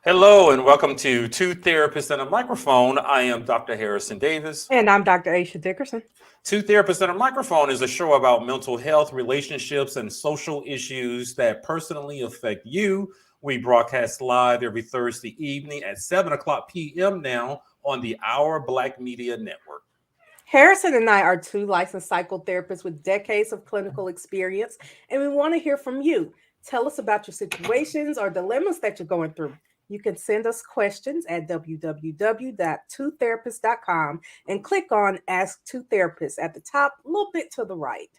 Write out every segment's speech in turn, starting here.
Hello and welcome to Two Therapists and a Microphone. I am Dr. Harrison Davis. And I'm Dr. Aisha Dickerson. Two Therapists and a Microphone is a show about mental health, relationships, and social issues that personally affect you. We broadcast live every Thursday evening at 7 o'clock p.m. now on the Our Black Media Network. Harrison and I are two licensed psychotherapists with decades of clinical experience, and we want to hear from you. Tell us about your situations or dilemmas that you're going through. You can send us questions at www.twotherapist.com and click on Ask Two Therapists at the top, a little bit to the right.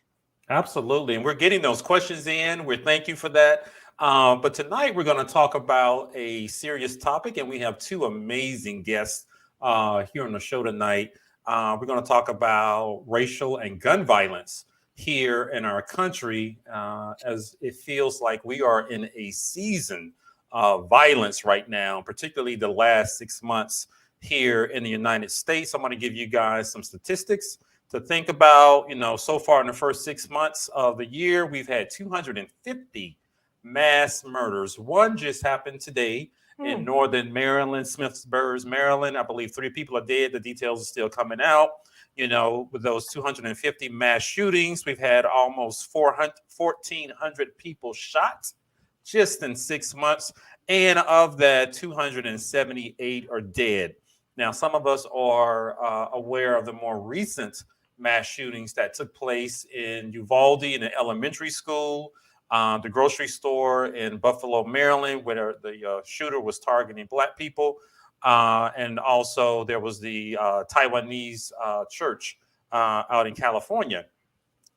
Absolutely. And we're getting those questions in. We're thank you for that. But tonight we're going to talk about a serious topic, and we have two amazing guests here on the show tonight. We're going to talk about racial and gun violence here in our country, as it feels like we are in a season of violence right now, particularly the last 6 months here in the United States. I'm going to give you guys some statistics to think about. So far in the first 6 months of the year, we've had 250 mass murders. One just happened today in northern Maryland, Smithsburg, Maryland. I believe 3 people are dead. The details are still coming out. With those 250 mass shootings, we've had almost 1,400 people shot just in 6 months. And of that, 278 are dead. Now, some of us are aware of the more recent mass shootings that took place in Uvalde in an elementary school, the grocery store in Buffalo, Maryland, where the shooter was targeting Black people. And also there was the Taiwanese church out in California.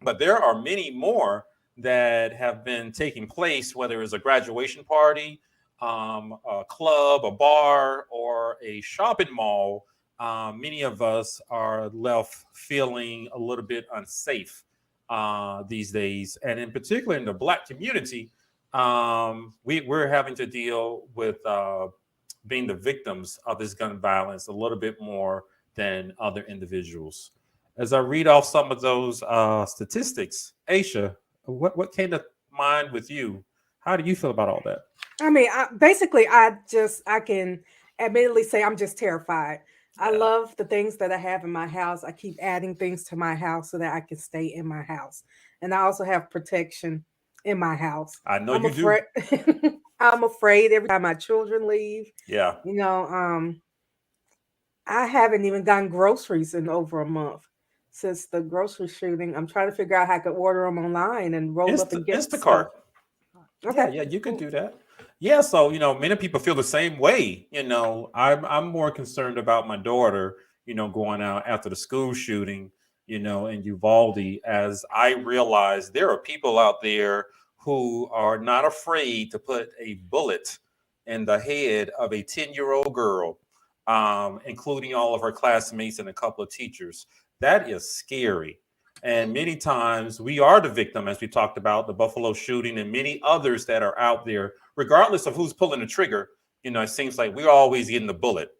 But there are many more that have been taking place, whether it's a graduation party, a club, a bar, or a shopping mall. Many of us are left feeling a little bit unsafe these days. And in particular, in the Black community, we're having to deal with being the victims of this gun violence a little bit more than other individuals. As I read off some of those statistics, Aisha, what came to mind with you? How do you feel about all that? I mean, I can admittedly say I'm just terrified. I Yeah, love the things that I have in my house. I keep adding things to my house so that I can stay in my house. And I also have protection in my house. I know I'm you do. afraid I'm afraid every time my children leave. Yeah. You know, I haven't even gotten groceries in over a month since the grocery shooting. I'm trying to figure out how I could order them online and roll up and get Instacart. stuff. Yeah, Okay, yeah, you could cool. do that. Yeah, so many people feel the same way. I'm more concerned about my daughter, going out after the school shooting, in Uvalde, as I realize there are people out there who are not afraid to put a bullet in the head of a 10-year-old girl, including all of her classmates and a couple of teachers. That is scary. And many times we are the victim, as we talked about the Buffalo shooting and many others that are out there, regardless of who's pulling the trigger. It seems like we're always getting the bullet.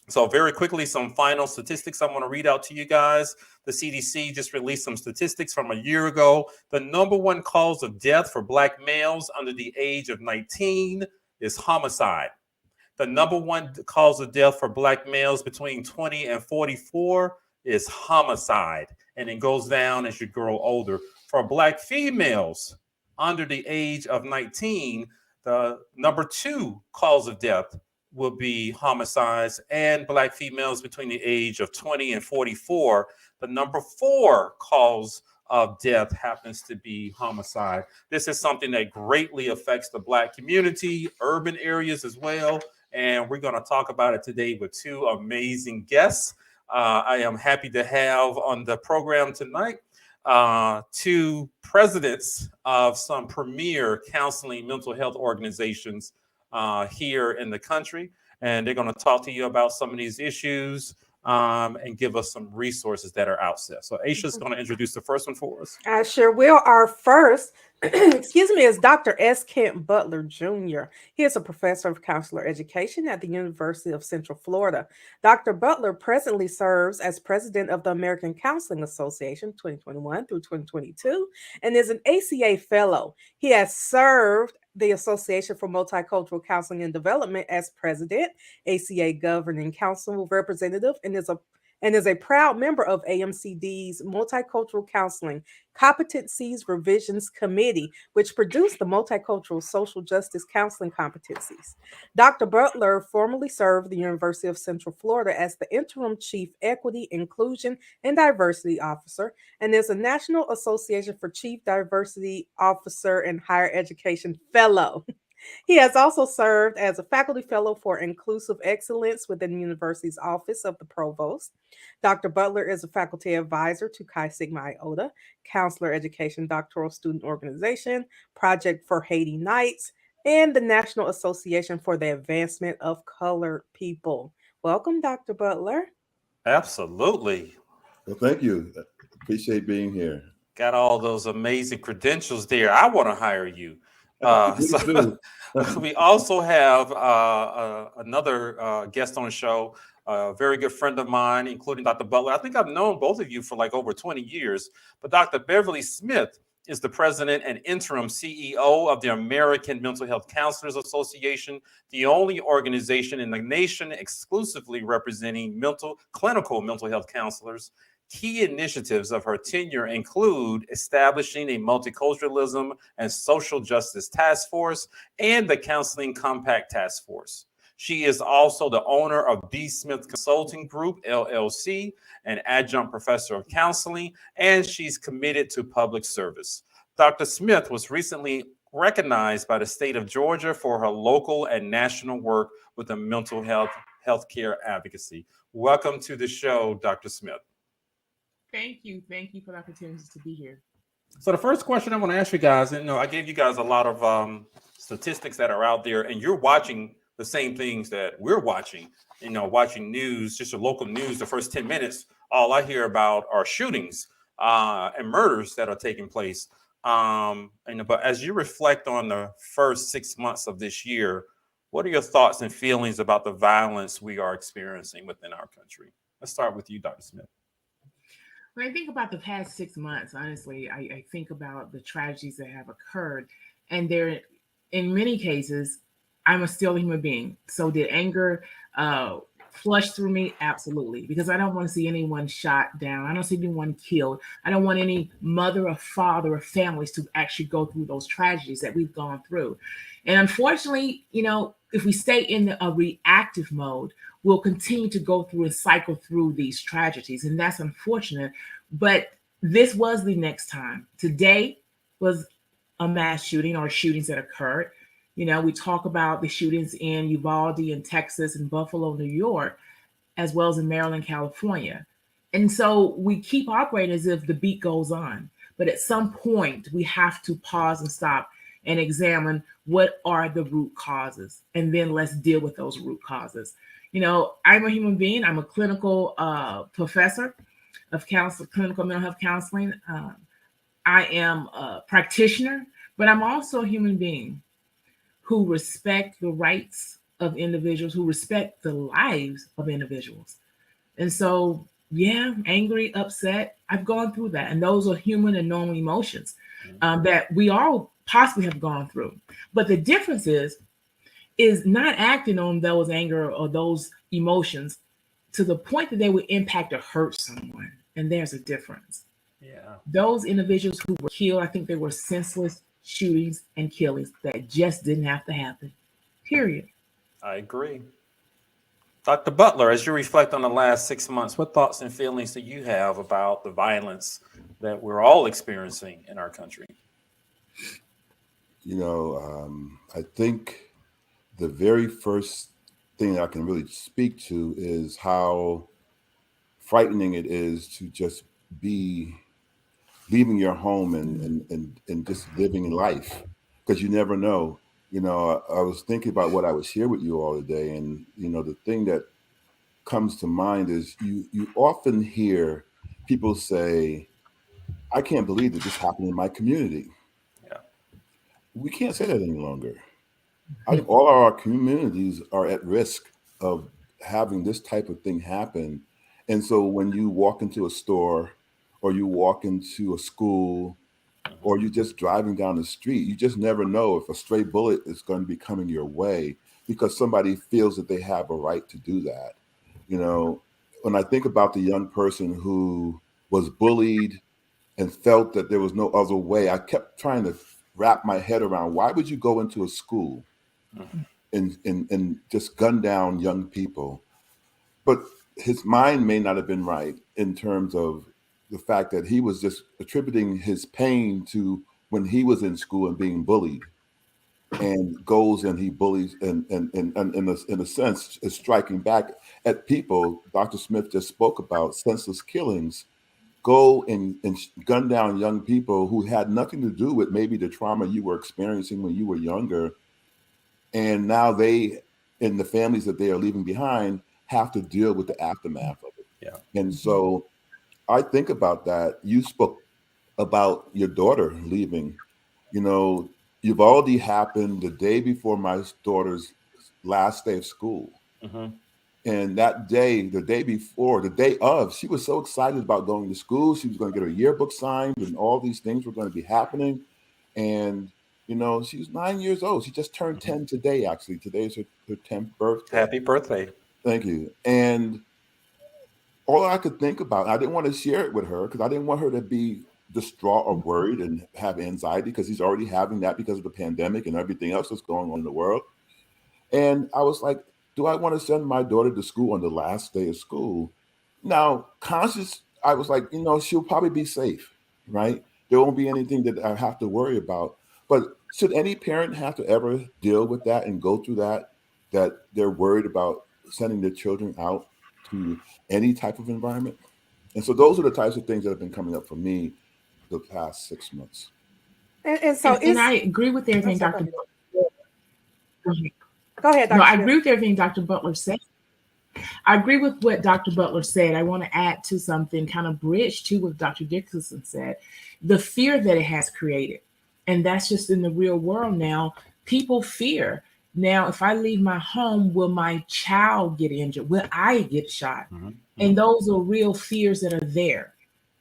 So, very quickly, some final statistics I want to read out to you guys. The CDC just released some statistics from a year ago. The number one cause of death for Black males under the age of 19 is homicide. The number one cause of death for Black males between 20 and 44 is homicide. And it goes down as you grow older. For Black females under the age of 19, the number two cause of death will be homicides. And Black females between the age of 20 and 44, the number four cause of death happens to be homicide. This is something that greatly affects the Black community, urban areas as well. And we're going to talk about it today with two amazing guests. I am happy to have on the program tonight two presidents of some premier counseling mental health organizations here in the country. And they're going to talk to you about some of these issues and give us some resources that are out there. So Aisha is going to introduce the first one for us. I sure will. Our first, excuse me, is Dr. S. Kent Butler Jr. He is a professor of counselor education at the University of Central Florida. Dr. Butler presently serves as president of the American Counseling Association 2021 through 2022 and is an ACA fellow. He has served the Association for Multicultural Counseling and Development as president, ACA Governing Council representative, and is a proud member of AMCD's Multicultural Counseling Competencies Revisions Committee, which produced the Multicultural Social Justice Counseling Competencies. Dr. Butler formerly served the University of Central Florida as the interim chief equity, inclusion, and diversity officer, and is a National Association for Chief Diversity Officer and Higher Education Fellow. He has also served as a faculty fellow for inclusive excellence within the university's office of the provost. Dr. Butler is a faculty advisor to Chi Sigma Iota, Counselor Education Doctoral Student Organization, Project for Haiti Nights, and the National Association for the Advancement of Colored People. Welcome, Dr. Butler. Absolutely. Well, thank you. Appreciate being here. Got all those amazing credentials there. I want to hire you. We also have another guest on the show, a very good friend of mine, including Dr. Butler. I think I've known both of you for like over 20 years, but Dr. Beverly Smith is the president and interim CEO of the American Mental Health Counselors Association, the only organization in the nation exclusively representing clinical mental health counselors. Key initiatives of her tenure include establishing a multiculturalism and social justice task force and the Counseling Compact Task Force. She is also the owner of B. Smith Consulting Group, LLC, an adjunct professor of counseling, and she's committed to public service. Dr. Smith was recently recognized by the state of Georgia for her local and national work with the mental healthcare advocacy. Welcome to the show, Dr. Smith. Thank you. Thank you for the opportunity to be here. So the first question I want to ask you guys, and I gave you guys a lot of statistics that are out there, and you're watching the same things that we're watching, watching news, just your local news. The first 10 minutes, all I hear about are shootings and murders that are taking place. But as you reflect on the first 6 months of this year, what are your thoughts and feelings about the violence we are experiencing within our country? Let's start with you, Dr. Smith. When I think about the past 6 months, honestly, I think about the tragedies that have occurred. And there, in many cases, I'm still a human being. So did anger flush through me? Absolutely. Because I don't want to see anyone shot down. I don't see anyone killed. I don't want any mother or father or families to actually go through those tragedies that we've gone through. And unfortunately, if we stay in a reactive mode, we'll continue to go through and cycle through these tragedies. And that's unfortunate. But this was the next time. Today was a mass shooting or shootings that occurred. We talk about the shootings in Uvalde in Texas and Buffalo, New York, as well as in Maryland, California. And so we keep operating as if the beat goes on. But at some point, we have to pause and stop and examine what are the root causes. And then let's deal with those root causes. I'm a human being. I'm a clinical professor of clinical mental health counseling. I am a practitioner, but I'm also a human being who respect the rights of individuals, who respect the lives of individuals. And so, angry, upset, I've gone through that. And those are human and normal emotions that we all possibly have gone through. But the difference is not acting on those anger or those emotions to the point that they would impact or hurt someone. And there's a difference. Yeah. Those individuals who were killed, I think they were senseless shootings and killings that just didn't have to happen. Period. I agree. Dr. Butler, as you reflect on the last 6 months, what thoughts and feelings do you have about the violence that we're all experiencing in our country? I think the very first thing I can really speak to is how frightening it is to just be leaving your home and just living life, because you never know. I was thinking about what I would share with you all today, and the thing that comes to mind is you often hear people say, "I can't believe that this happened in my community." Yeah. We can't say that any longer. I think all our communities are at risk of having this type of thing happen. And so when you walk into a store or you walk into a school or you're just driving down the street. You just never know if a stray bullet is going to be coming your way because somebody feels that they have a right to do that. You know, when I think about the young person who was bullied and felt that there was no other way, I kept trying to wrap my head around why would you go into a school and just gun down young people? But his mind may not have been right in terms of the fact that he was just attributing his pain to when he was in school and being bullied, and goes and he bullies and in a sense is striking back at people. Dr. Smith just spoke about senseless killings. Go and gun down young people who had nothing to do with maybe the trauma you were experiencing when you were younger, and now they and the families that they are leaving behind have to deal with the aftermath of it. Yeah. And so I think about that. You spoke about your daughter leaving. You know, Uvalde happened the day before my daughter's last day of school. Mhm. And that day, the day before, the day of, she was so excited about going to school. She was going to get her yearbook signed and all these things were going to be happening. And, you know, she was 9 years old. She just turned 10 today, actually. Today is her 10th birthday. Happy birthday. Thank you. And all I could think about, I didn't want to share it with her because I didn't want her to be distraught or worried and have anxiety because he's already having that because of the pandemic and everything else that's going on in the world. And I was like, do I want to send my daughter to school on the last day of school? Now, I was like, you know, she'll probably be safe, right? There won't be anything that I have to worry about. But should any parent have to ever deal with that and go through that they're worried about sending their children out to any type of environment? And so those are the types of things that have been coming up for me the past 6 months. And so And I agree with everything I'm Dr. sorry. Butler. Go ahead, Dr. No, I Smith. agree with everything Dr. Butler said. I agree with what Dr. Butler said. I want to add to something, kind of bridge to what Dr. Dickerson said. The fear that it has created. And that's just in the real world now. People fear. Now, if I leave my home, will my child get injured? Will I get shot? Mhm. And those are real fears that are there.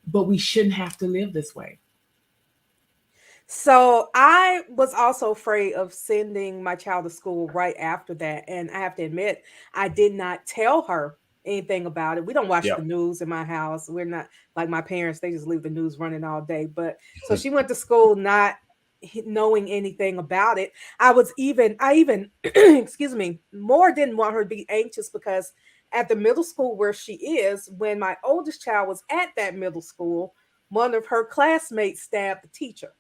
But we shouldn't have to live this way. So I was also afraid of sending my child to school right after that. And I have to admit, I did not tell her anything about it. We don't watch Yeah. the news in my house. We're not like my parents, they just leave the news running all day. But so she went to school not knowing anything about it. I even excuse me, more didn't want her to be anxious because at the middle school where she is, when my oldest child was at that middle school, one of her classmates stabbed the teacher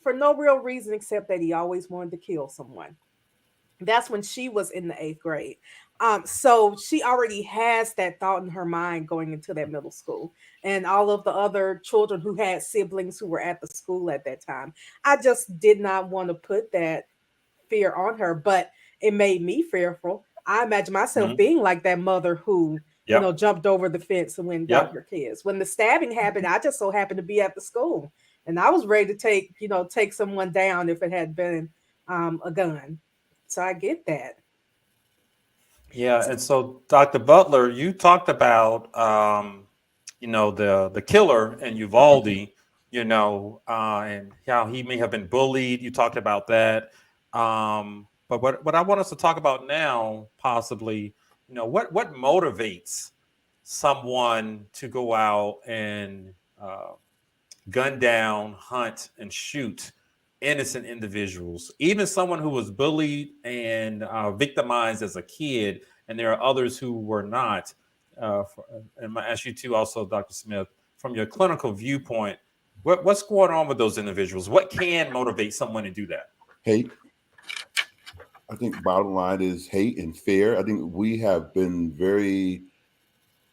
for no real reason except that he always wanted to kill someone. That's when she was in the 8th grade. So she already has that thought in her mind going into that middle school, and all of the other children who had siblings who were at the school at that time. I just did not want to put that fear on her, but it made me fearful. I imagine myself Mhm. being like that mother who, Yep. jumped over the fence and went and got Yep. her kids. When the stabbing happened, I just so happened to be at the school, and I was ready to take someone down if it had been a gun. So I get that. Yeah, and so Dr. Butler, you talked about the killer in Uvalde, and how he may have been bullied. You talked about that. But what I want us to talk about now, possibly, what motivates someone to go out and gun down, hunt, and shoot innocent individuals, even someone who was bullied and victimized as a kid, and there are others who were not. And I'm gonna ask you too, also, Dr. Smith, from your clinical viewpoint, what's going on with those individuals? What can motivate someone to do that? Hate. I think bottom line is hate and fear. I think we have been very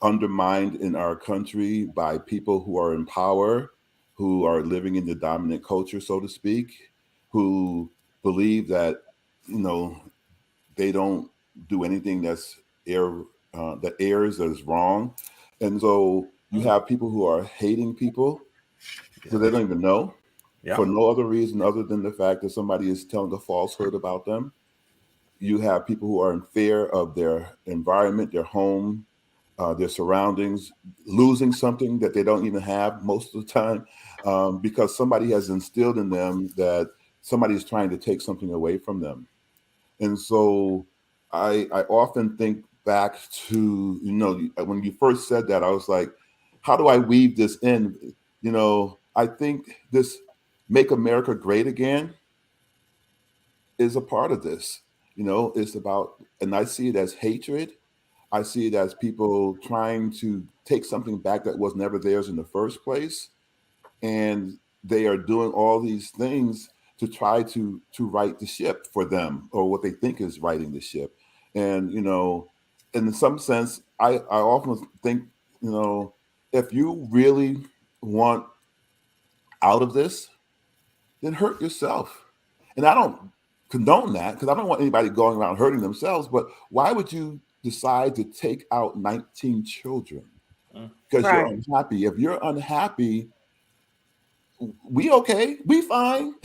undermined in our country by people who are in power, who are living in the dominant culture, so to speak, who believe that, they don't do anything that errs, that is wrong. And so you have people who are hating people so they don't even know Yeah. for no other reason other than the fact that somebody is telling a falsehood about them. You have people who are in fear of their environment, their home, their surroundings, losing something that they don't even have most of the time. because somebody has instilled in them that somebody is trying to take something away from them. And so I often think back to, when you first said that, I was like, how do I weave this in? I think this Make America Great Again is a part of this. It's about, and I see it as hatred. I see it as people trying to take something back that was never theirs in the first place. And they are doing all these things to try to right the ship for them, or what they think is righting the ship. And, in some sense, I often think, if you really want out of this, then hurt yourself. And I don't condone that, because I don't want anybody going around hurting themselves. But why would you decide to take out 19 children? Because you're Right. unhappy. If you're unhappy, we fine.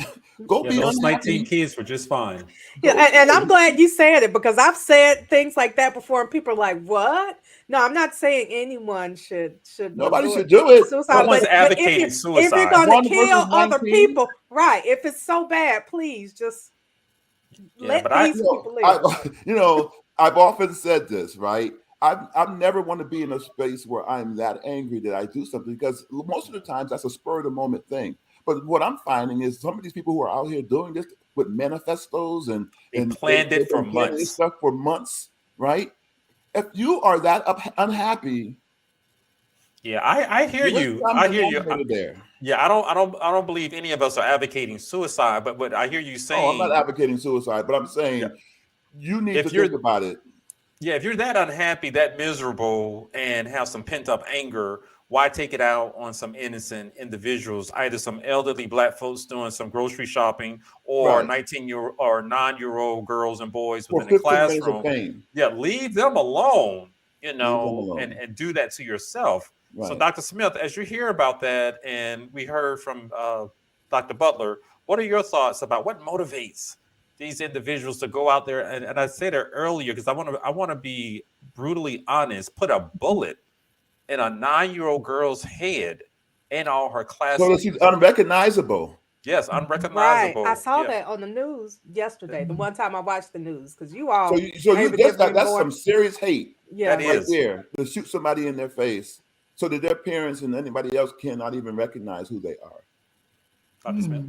Go Yeah, be those unhappy. 19 kids were just fine. Yeah, and I'm glad you said it, because I've said things like that before, and people are like, "What?" No, I'm not saying anyone should. Nobody resort should do it. to suicide, No one's but advocating if suicide. you're going One to versus kill other 19? people, right? If it's so bad, please just let but I- these people live. I've often said this, right? I've never want to be in a space where I'm that angry that I do something, because most of the times that's a spur of the moment thing. But what I'm finding is some of these people who are out here doing this with manifestos and They planned it they've for been planning this months. stuff for months, right? If you are that unhappy, Yeah, I hear let's you. come I hear you. denominator there. Yeah, I don't believe any of us are advocating suicide, but what I hear you Oh, I'm saying, not advocating suicide, but I'm saying Yeah. you need If to you're- think about it. yeah, if you're that unhappy, that miserable, and have some pent up anger, why take it out on some innocent individuals, either some elderly black folks doing some grocery shopping, or Right. 19-year or 9-year-old girls and boys For within the 15 minutes of classroom? pain. Yeah, leave them alone, Leave them alone. and do that to yourself. So, Right. Dr. Smith, as you hear about that, and we heard from Dr. Butler, what are your thoughts about what motivates these individuals to go out there? And I said it earlier because I want to be brutally honest. Put a bullet in a 9-year-old girl's head and all her So that classmates. she's unrecognizable. Yes, Right. unrecognizable. I saw Yeah. that on the news yesterday. The one time I watched the news, because you all So you maybe that's give me that's more. some serious hate Yeah. That right is. there, to shoot somebody in their face so that their parents and anybody else cannot even recognize who they are. Dr. Smith.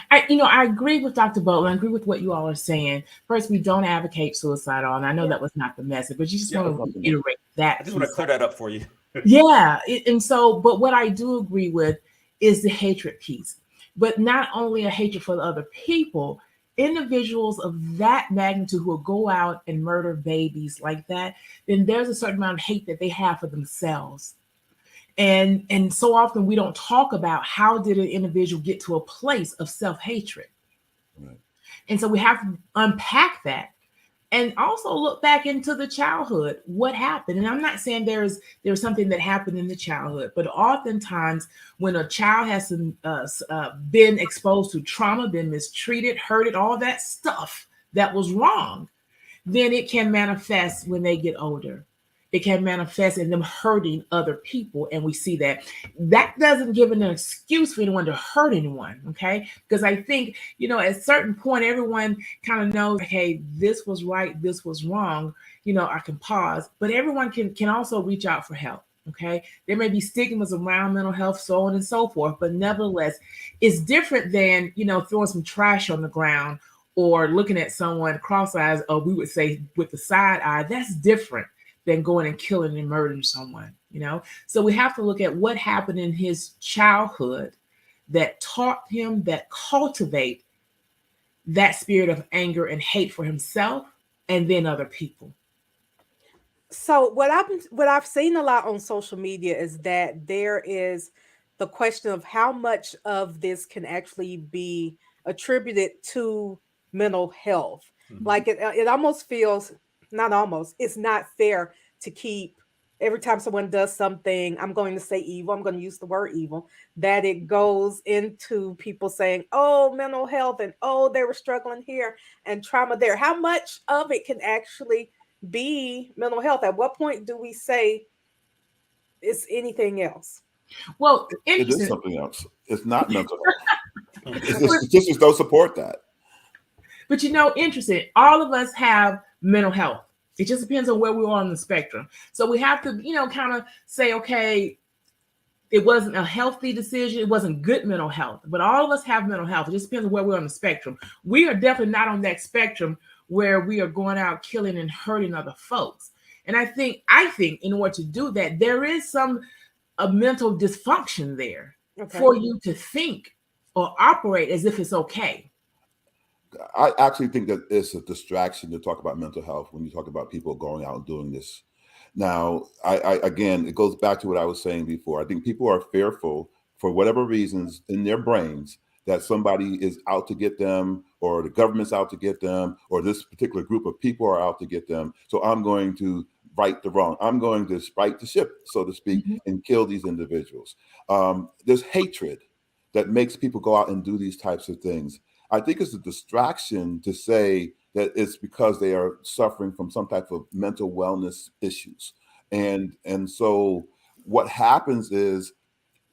I agree with Dr. Butler. I agree with what you all are saying. First, we don't advocate suicide, and I know that was not the message, but you just Yeah, want to reiterate that. I just want to clear that up for you. Yeah. But what I do agree with is the hatred piece, but not only a hatred for the other people, individuals of that magnitude who will go out and murder babies like that, then there's a certain amount of hate that they have for themselves. And so often we don't talk about how did an individual get to a place of self-hatred. Right. And so we have to unpack that and also look back into the childhood. What happened? And I'm not saying there's something that happened in the childhood, but oftentimes when a child has been exposed to trauma, been mistreated, hurted, all that stuff that was wrong, then it can manifest when they get older. It can manifest in them hurting other people. And we see that. That doesn't give an excuse for anyone to hurt anyone, okay? Because I think, at a certain point, everyone kind of knows, hey, this was right, this was wrong. I can pause. But everyone can also reach out for help, okay? There may be stigmas around mental health, so on and so forth. But nevertheless, it's different than, throwing some trash on the ground or looking at someone cross-eyed, or we would say with the side eye. That's different than going and killing and murdering someone, So we have to look at what happened in his childhood that taught him, that cultivate that spirit of anger and hate for himself and then other people. So what I've seen a lot on social media is that there is the question of how much of this can actually be attributed to mental health. Mhm. Like it almost feels, not almost, it's not fair to keep every time someone does something, I'm going to say evil, I'm going to use the word evil, that it goes into people saying, oh, mental health, and oh, they were struggling here and trauma there. How much of it can actually be mental health? At what point do we say it's anything else? Well, It is interesting. something else. It's not mental health. Statistics don't support that. But interesting. All of us have mental health. It just depends on where we are on the spectrum. So we have to, kind of say, okay, it wasn't a healthy decision. It wasn't good mental health. But all of us have mental health. It just depends on where we're on the spectrum. We are definitely not on that spectrum where we are going out killing and hurting other folks. And I think in order to do that, there is a mental dysfunction there for you to think or operate as if it's okay. I actually think that it's a distraction to talk about mental health when you talk about people going out and doing this. Now, I again, it goes back to what I was saying before. I think people are fearful for whatever reasons in their brains that somebody is out to get them, or the government's out to get them, or this particular group of people are out to get them. So I'm going to right the wrong. I'm going to right the ship, so to speak, and kill these individuals. There's hatred that makes people go out and do these types of things. I think it's a distraction to say that it's because they are suffering from some type of mental wellness issues. And so what happens is,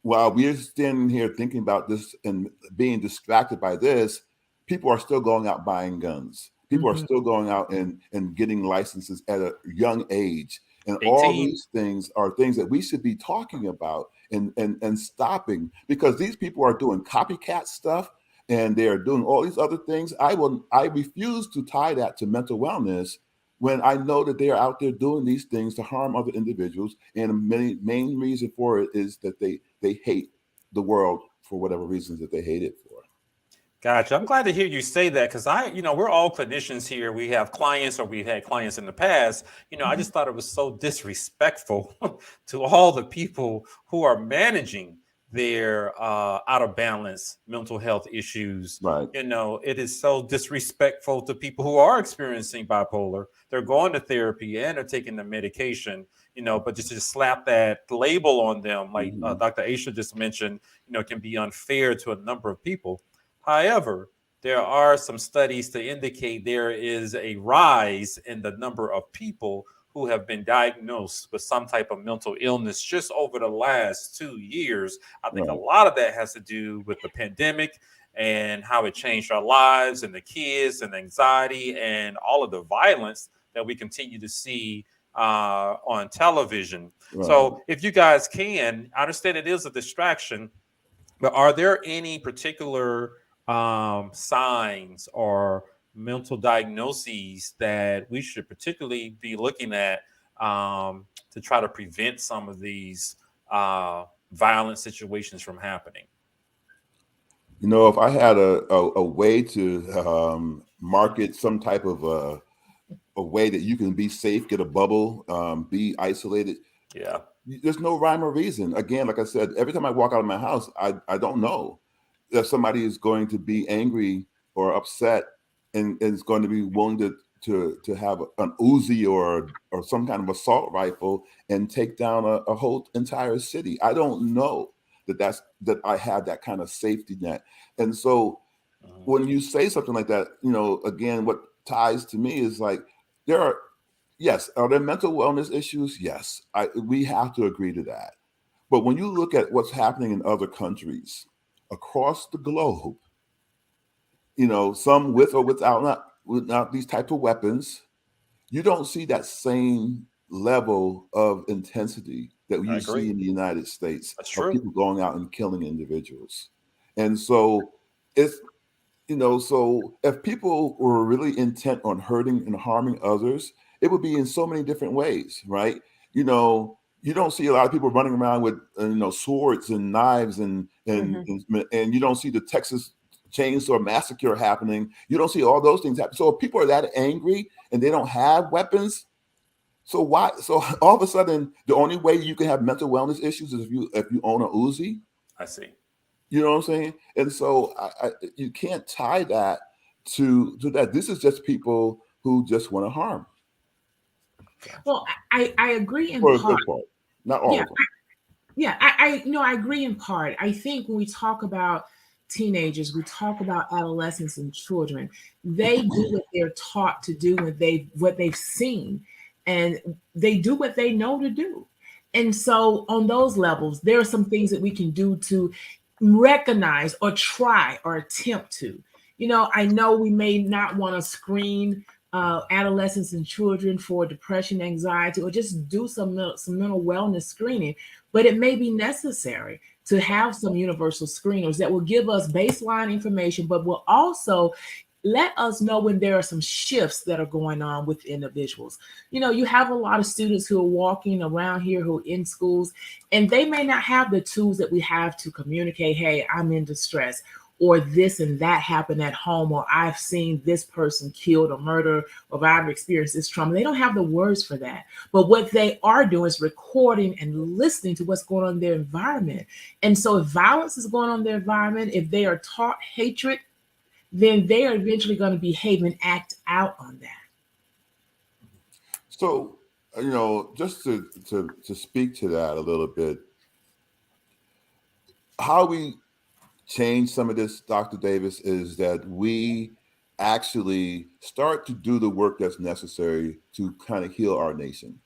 while we're standing here thinking about this and being distracted by this, people are still going out buying guns. People are still going out and getting licenses at a young age. And 18. all these things are things that we should be talking about and stopping, because these people are doing copycat stuff and they are doing all these other things. I refuse to tie that to mental wellness when I know that they are out there doing these things to harm other individuals. And the main reason for it is that they hate the world for whatever reasons that they hate it for. Gotcha. I'm glad to hear you say that, because we're all clinicians here. We have clients, or we've had clients in the past. I just thought it was so disrespectful to all the people who are managing their out of balance mental health issues. Right. It is so disrespectful to people who are experiencing bipolar. They're going to therapy and they're taking the medication, but just to slap that label on them, like Dr. Aisha just mentioned, can be unfair to a number of people. However, there are some studies to indicate there is a rise in the number of people who have been diagnosed with some type of mental illness just over the last 2 years. I think a lot of that has to do with the pandemic and how it changed our lives, and the kids and anxiety and all of the violence that we continue to see on television. Right. So if you guys can, I understand it is a distraction, but are there any particular signs or mental diagnoses that we should particularly be looking at to try to prevent some of these violent situations from happening? If I had a way to market some type of a way that you can be safe, get a bubble, be isolated. Yeah. There's no rhyme or reason. Again, like I said, every time I walk out of my house, I don't know if somebody is going to be angry or upset and is going to be willing to have an Uzi or some kind of assault rifle and take down a whole entire city. I don't know that I have that kind of safety net. And so when you say something like that, again, what ties to me is like, are there mental wellness issues? Yes, we have to agree to that. But when you look at what's happening in other countries across the globe, some with or without these types of weapons, you don't see that same level of intensity that you see in the United States. That's of true. People going out and killing individuals. And so it's, so if people were really intent on hurting and harming others, it would be in so many different ways, right? You don't see a lot of people running around with swords and knives and you don't see the Texas Chainsaw Massacre happening. You don't see all those things happen. So if people are that angry and they don't have weapons, so why? So all of a sudden, the only way you can have mental wellness issues is if you own a Uzi. I see. You know what I'm saying? And so you can't tie that to that. This is just people who just want to harm. Well, I agree in For a part. good part, not all of them. I agree in part. I think when we talk about teenagers, we talk about adolescents and children. They do what they're taught to do, what they've seen, and they do what they know to do. And so on those levels, there are some things that we can do to recognize or try or attempt to. I know we may not want to screen adolescents and children for depression, anxiety, or just do some mental wellness screening, but it may be necessary to have some universal screeners that will give us baseline information, but will also let us know when there are some shifts that are going on with individuals. You have a lot of students who are walking around here who are in schools, and they may not have the tools that we have to communicate, hey, I'm in distress, or this and that happened at home, or I've seen this person killed or murdered, or I've experienced this trauma. They don't have the words for that. But what they are doing is recording and listening to what's going on in their environment. And so if violence is going on in their environment, if they are taught hatred, then they are eventually going to behave and act out on that. So, just to speak to that a little bit, how we change some of this, Dr. Davis, is that we actually start to do the work that's necessary to kind of heal our nation.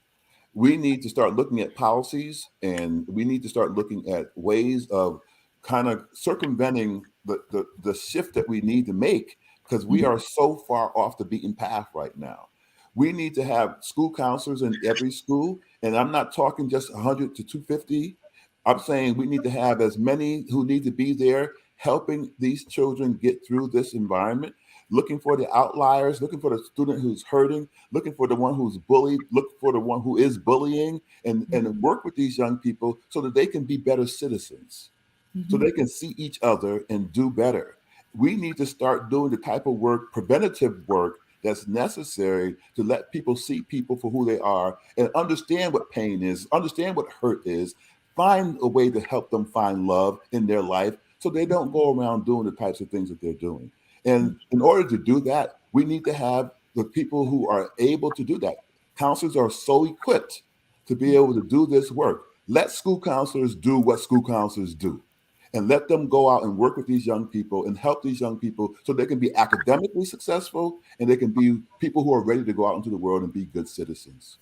We need to start looking at policies, and we need to start looking at ways of kind of circumventing the shift that we need to make, because we are so far off the beaten path right now. We need to have school counselors in every school, and I'm not talking just 100 to 250. I'm saying we need to have as many who need to be there helping these children get through this environment, looking for the outliers, looking for the student who's hurting, looking for the one who's bullied, look for the one who is bullying, and work with these young people so that they can be better citizens, so they can see each other and do better. We need to start doing the type of work, preventative work, that's necessary to let people see people for who they are and understand what pain is, understand what hurt is, find a way to help them find love in their life so they don't go around doing the types of things that they're doing. And in order to do that, we need to have the people who are able to do that. Counselors are so equipped to be able to do this work. Let school counselors do what school counselors do, and let them go out and work with these young people and help these young people so they can be academically successful and they can be people who are ready to go out into the world and be good citizens.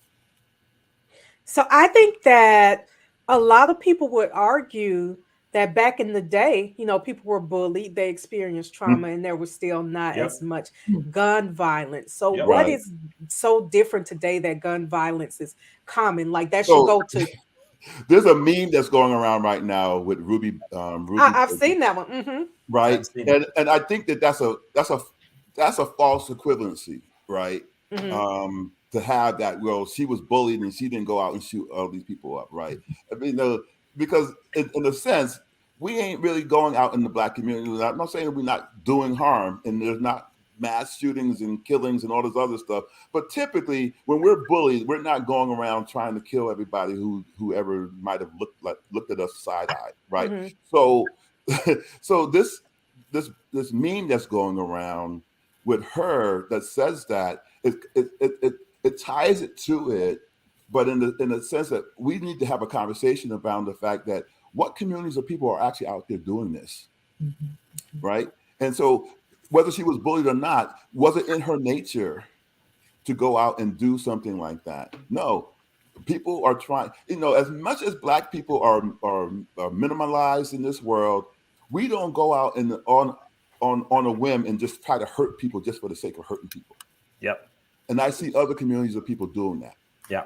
So I think that a lot of people would argue that back in the day, people were bullied, they experienced trauma, and there was still not as much gun violence. So what is so different today that gun violence is common? Like that should go to... There's a meme that's going around right now with Ruby. I've seen that one, right? And I think that's a false equivalency, right? To have that, well, she was bullied and she didn't go out and shoot all these people up, right? I mean, because in a sense, we ain't really going out in the Black community. I'm not saying we're not doing harm, and there's not mass shootings and killings and all this other stuff. But typically, when we're bullied, we're not going around trying to kill everybody whoever might have looked at us side-eyed, right? So this meme that's going around with her that says that it ties it to it, but in the sense that we need to have a conversation about the fact that what communities of people are actually out there doing this, right? And so whether she was bullied or not, was it in her nature to go out and do something like that? No. People are trying, as much as Black people are minimalized in this world, we don't go out and on a whim and just try to hurt people just for the sake of hurting people. Yep. And I see other communities of people doing that. Yeah.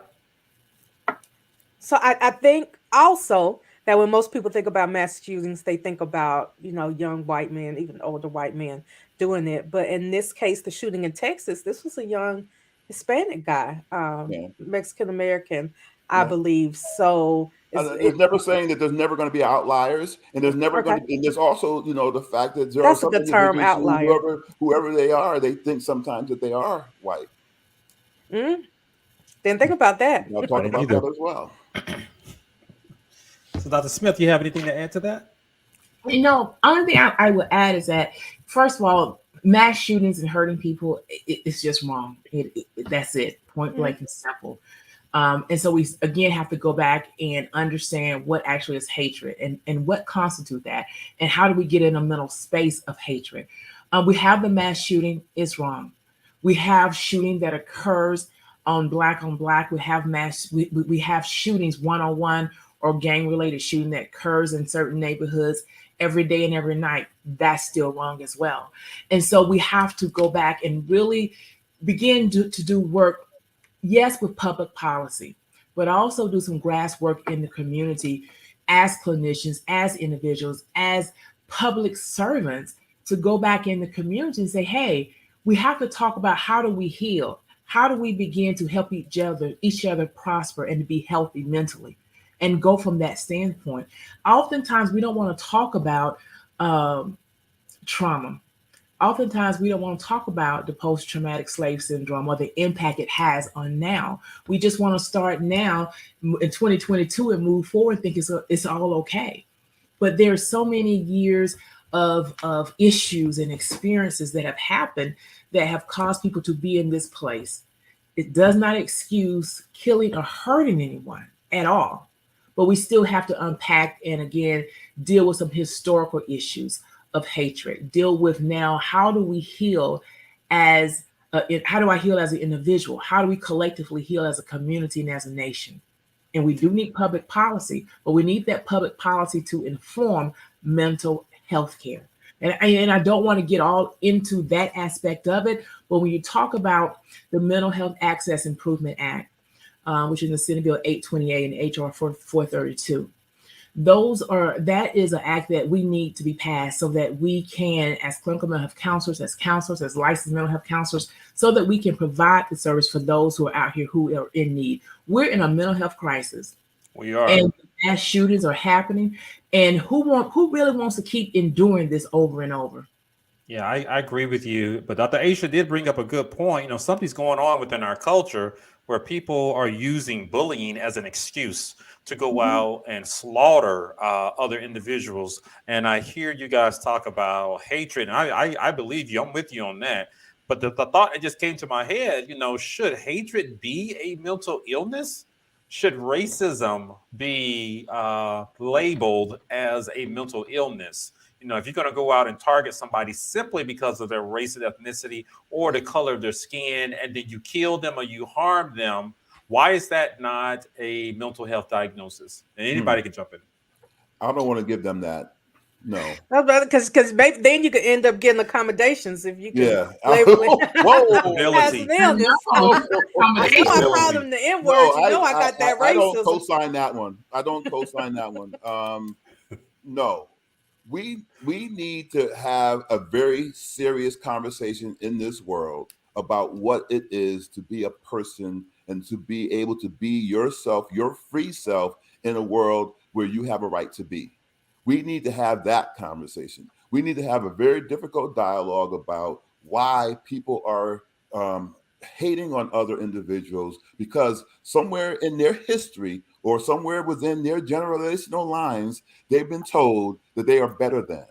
So I think also that when most people think about mass shootings, they think about, young white men, even older white men doing it. But in this case, the shooting in Texas, this was a young Hispanic guy, Mexican-American, I believe. So it's never saying that there's never going to be outliers, and there's never going to be, and there's also, the fact that there are some the term outlier. Whoever they are, they think sometimes that they are white. Didn't think about that. I'll talk about that as well. So, Dr. Smith, you have anything to add to that? Only thing I would add is that, first of all, mass shootings and hurting people, it's just wrong. That's it, point blank and simple. And so we, again, have to go back and understand what actually is hatred and what constitutes that, and how do we get in a mental space of hatred. We have the mass shooting, it's wrong. We have shooting that occurs on black. We have we have shootings, one-on-one or gang-related shooting that occurs in certain neighborhoods every day and every night. That's still wrong as well. And so we have to go back and really begin to do work, yes, with public policy, but also do some grass work in the community as clinicians, as individuals, as public servants, to go back in the community and say, hey, we have to talk about how do we heal? How do we begin to help each other prosper and to be healthy mentally, and go from that standpoint? Oftentimes, we don't want to talk about trauma. Oftentimes, we don't want to talk about the post-traumatic slave syndrome or the impact it has on now. We just want to start now in 2022 and move forward and think it's all okay. But there's so many years of issues and experiences that have happened that have caused people to be in this place. It does not excuse killing or hurting anyone at all, but we still have to unpack and again deal with some historical issues of hatred. Deal with now, how do we heal as how do I heal as an individual? How do we collectively heal as a community and as a nation? And we do need public policy, but we need that public policy to inform mental health care. And I don't want to get all into that aspect of it, but when you talk about the Mental Health Access Improvement Act, which is in the Senate Bill 828 and HR 432, that is an act that we need to be passed so that we can, as clinical mental health counselors, as licensed mental health counselors, so that we can provide the service for those who are out here who are in need. We're in a mental health crisis. We are. And mass shootings are happening. And who really wants to keep enduring this over and over? Yeah, I agree with you. But Dr. Aisha did bring up a good point. Something's going on within our culture where people are using bullying as an excuse to go out and slaughter other individuals. And I hear you guys talk about hatred. And I believe you. I'm with you on that. But the thought that just came to my head, should hatred be a mental illness? Should racism be labeled as a mental illness? If you're going to go out and target somebody simply because of their race and ethnicity or the color of their skin, and then you kill them or you harm them, why is that not a mental health diagnosis? And anybody can jump in. I don't want to give them that. No. Because then you could end up getting accommodations if you can. Yeah. Label it. Whoa. As an illness. I call them the N word. I got that racism. I don't co-sign that one. No. We need to have a very serious conversation in this world about what it is to be a person and to be able to be yourself, your free self, in a world where you have a right to be. We need to have that conversation. We need to have a very difficult dialogue about why people are hating on other individuals, because somewhere in their history or somewhere within their generational lines, they've been told that they are better than.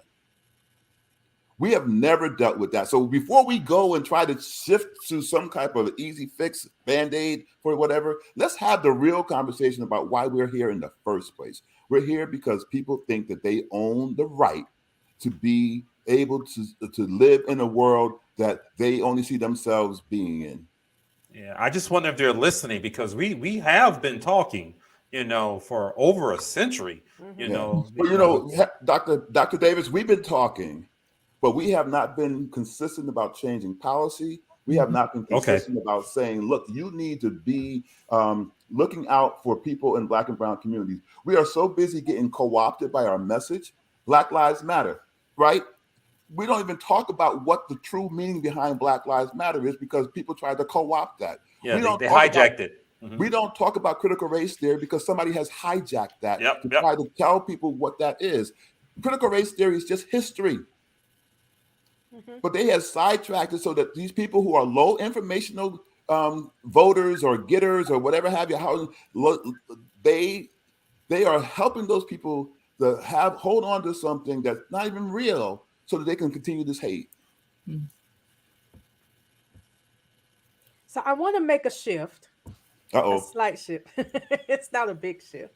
We have never dealt with that. So before we go and try to shift to some type of easy fix, Band-Aid for whatever, let's have the real conversation about why we're here in the first place. We're here because people think that they own the right to be able to live in a world that they only see themselves being in. Yeah, I just wonder if they're listening, because we have been talking, for over a century. But Dr. Davis, we've been talking, but we have not been consistent about changing policy. We have not been consistent about saying, look, you need to be looking out for people in Black and brown communities. We are so busy getting co-opted by our message. Black Lives Matter, right? We don't even talk about what the true meaning behind Black Lives Matter is, because people try to co-opt that. Yeah, they hijacked it. Mm-hmm. We don't talk about critical race theory because somebody has hijacked that to try to tell people what that is. Critical race theory is just history. Mm-hmm. But they have sidetracked it so that these people who are low informational voters or getters or whatever have you, they are helping those people to hold on to something that's not even real, so that they can continue this hate. So I want to make a shift. A slight shift. It's not a big shift.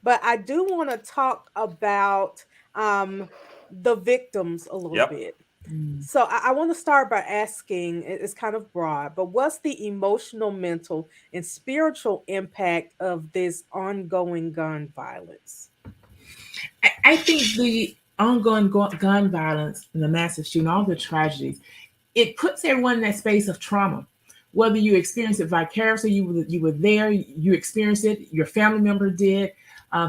But I do want to talk about the victims a little bit. Mm. So I want to start by asking, it's kind of broad, but what's the emotional, mental, and spiritual impact of this ongoing gun violence? I think the ongoing gun violence and the massive shooting, all the tragedies, it puts everyone in that space of trauma. Whether you experience it vicariously, you were there, you experienced it, your family member did,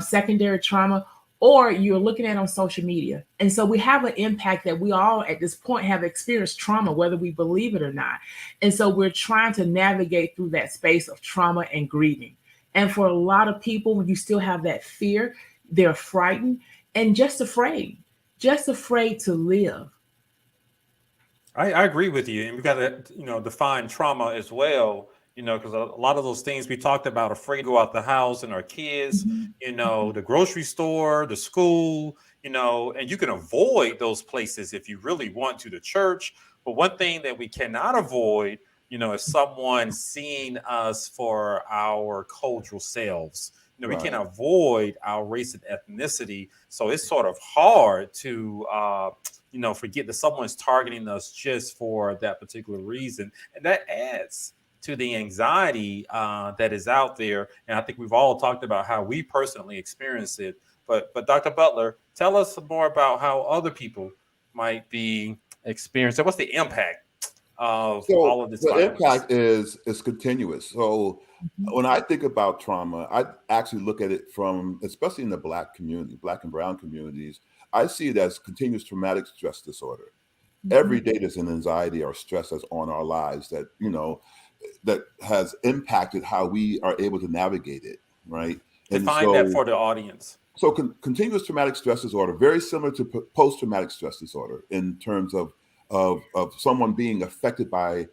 secondary trauma, or you're looking at it on social media. And so we have an impact that we all at this point have experienced trauma, whether we believe it or not. And so we're trying to navigate through that space of trauma and grieving. And for a lot of people, when you still have that fear, they're frightened and just afraid to live. I agree with you, and we got to define trauma as well. Because a lot of those things we talked about, afraid to go out the house, and our kids, Mhm. the grocery store, the school, and you can avoid those places if you really want to, the church. But one thing that we cannot avoid, is someone seeing us for our cultural selves. We Right. can't avoid our race and ethnicity. So it's sort of hard to, forget that someone's targeting us just for that particular reason. And that adds to the anxiety that is out there. And I think we've all talked about how we personally experience it. But Dr. Butler, tell us more about how other people might be experiencing. What's the impact of So all of this the violence? impact is continuous. So when I think about trauma, I actually look at it from, especially in the Black community, Black and Brown communities, I see it as continuous traumatic stress disorder. Every day there's an anxiety or stress that's on our lives that, that has impacted how we are able to navigate it, right? And Define that so for the audience. so continuous traumatic stress disorder, very similar to post-traumatic stress disorder in terms of someone being affected by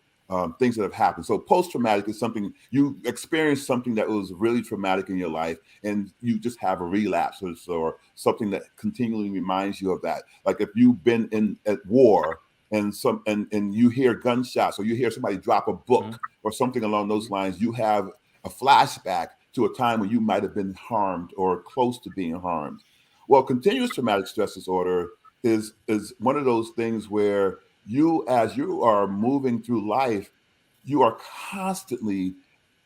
things that have happened. So post-traumatic is something you experience something that was really traumatic in your life, and you just have a relapse or something that continually reminds you of that. Like if you've been at war and and you hear gunshots or you hear somebody drop a book or something along those lines, you have a flashback to a time when you might have been harmed or close to being harmed. Well, continuous traumatic stress disorder is one of those things where you, as you are moving through life, you are constantly